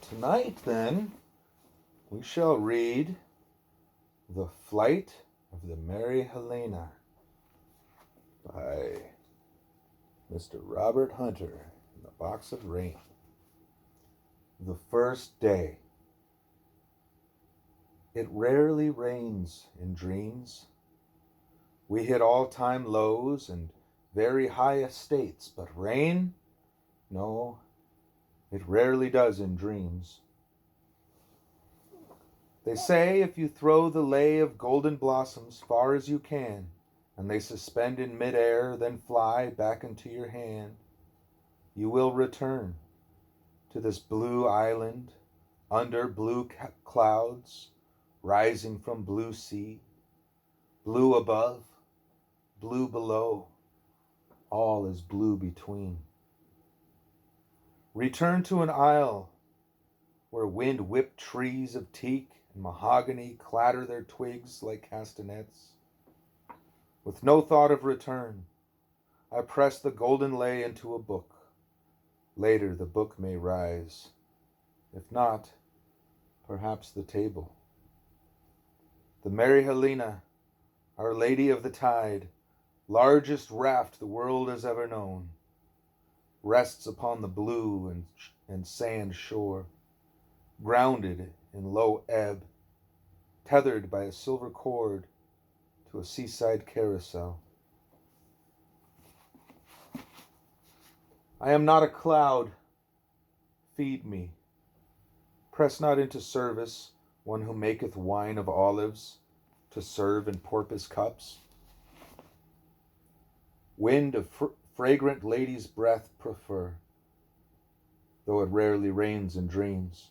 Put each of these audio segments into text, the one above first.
Tonight, then, we shall read The Flight of the Merry Helena by Mr. Robert Hunter in the Box of Rain. The first day. It rarely rains in dreams. We hit all-time lows and very high estates, but rain? No, it rarely does in dreams. They say if you throw the lay of golden blossoms far as you can, and they suspend in midair, then fly back into your hand, you will return to this blue island under blue clouds, rising from blue sea, blue above, blue below, all is blue between. Return to an isle where wind-whipped trees of teak and mahogany clatter their twigs like castanets. With no thought of return, I press the golden lay into a book. Later the book may rise. If not, perhaps the table. The Merry Helena, Our Lady of the Tide, largest raft the world has ever known, rests upon the blue and sand shore, grounded in low ebb, tethered by a silver cord to a seaside carousel. I am not a cloud. Feed me. Press not into service one who maketh wine of olives to serve in porpoise cups. Wind of fragrant lady's breath prefer, though it rarely rains in dreams.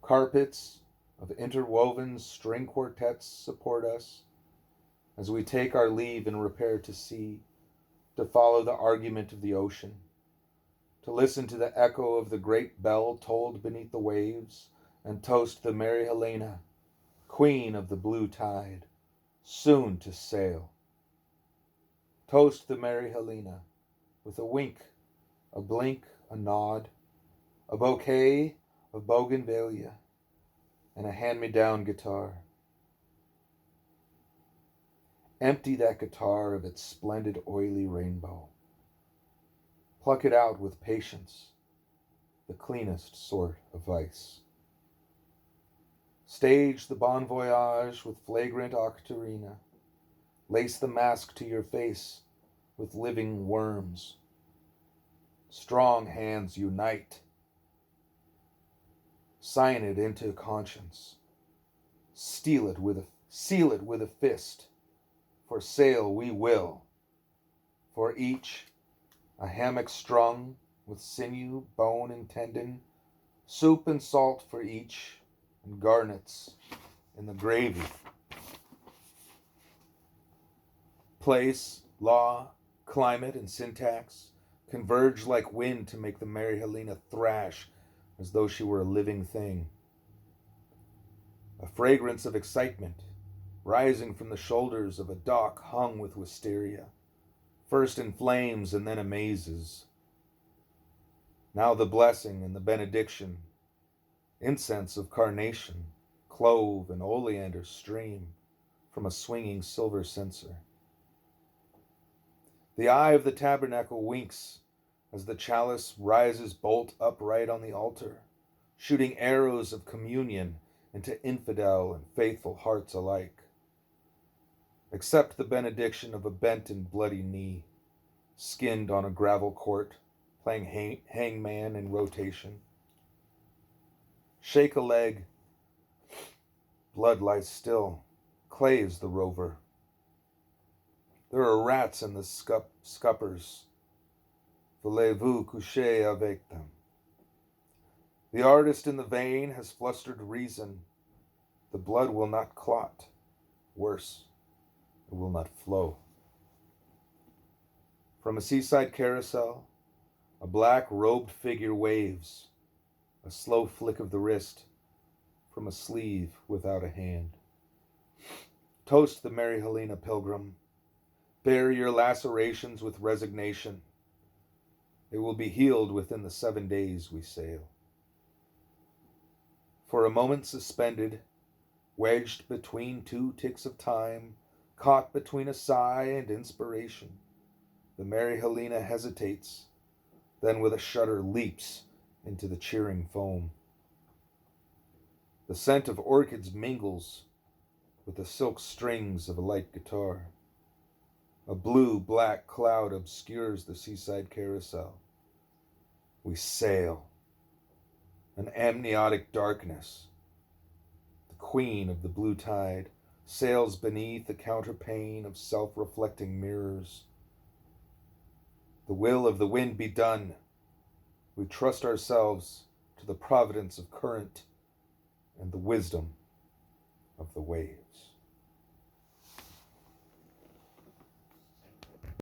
Carpets of interwoven string quartets support us as we take our leave and repair to sea, to follow the argument of the ocean, to listen to the echo of the great bell tolled beneath the waves, and toast the Merry Helena, queen of the blue tide, soon to sail. Toast the Merry Helena with a wink, a blink, a nod, a bouquet of bougainvillea, and a hand-me-down guitar. Empty that guitar of its splendid oily rainbow. Pluck it out with patience, the cleanest sort of vice. Stage the bon voyage with flagrant octarina. Lace the mask to your face with living worms. Strong hands unite. Sign it into conscience. Seal it with a fist. For sail we will. For each a hammock strung with sinew, bone, and tendon, soup and salt for each, and garnets in the gravy. Place, law, climate, and syntax converge like wind to make the Merry Helena thrash as though she were a living thing. A fragrance of excitement rising from the shoulders of a dock hung with wisteria, first in flames and then amazes. Now the blessing and the benediction, incense of carnation, clove, and oleander stream from a swinging silver censer. The eye of the tabernacle winks as the chalice rises bolt upright on the altar, shooting arrows of communion into infidel and faithful hearts alike. Accept the benediction of a bent and bloody knee, skinned on a gravel court, playing hangman in rotation. Shake a leg. Blood lies still. Clay is the rover. There are rats in the scuppers. Voulez-vous coucher avec them? The artist in the vein has flustered reason. The blood will not clot. Worse, it will not flow. From a seaside carousel, a black-robed figure waves, a slow flick of the wrist from a sleeve without a hand. Toast the Merry Helena, pilgrim. Bear your lacerations with resignation. They will be healed within the 7 days we sail. For a moment suspended, wedged between two ticks of time, caught between a sigh and inspiration, the merry Helena hesitates, then with a shudder leaps into the cheering foam. The scent of orchids mingles with the silk strings of a light guitar. A blue-black cloud obscures the seaside carousel. We sail. An amniotic darkness, the queen of the blue tide, sails beneath a counterpane of self-reflecting mirrors. The will of the wind be done. We trust ourselves to the providence of current and the wisdom of the waves.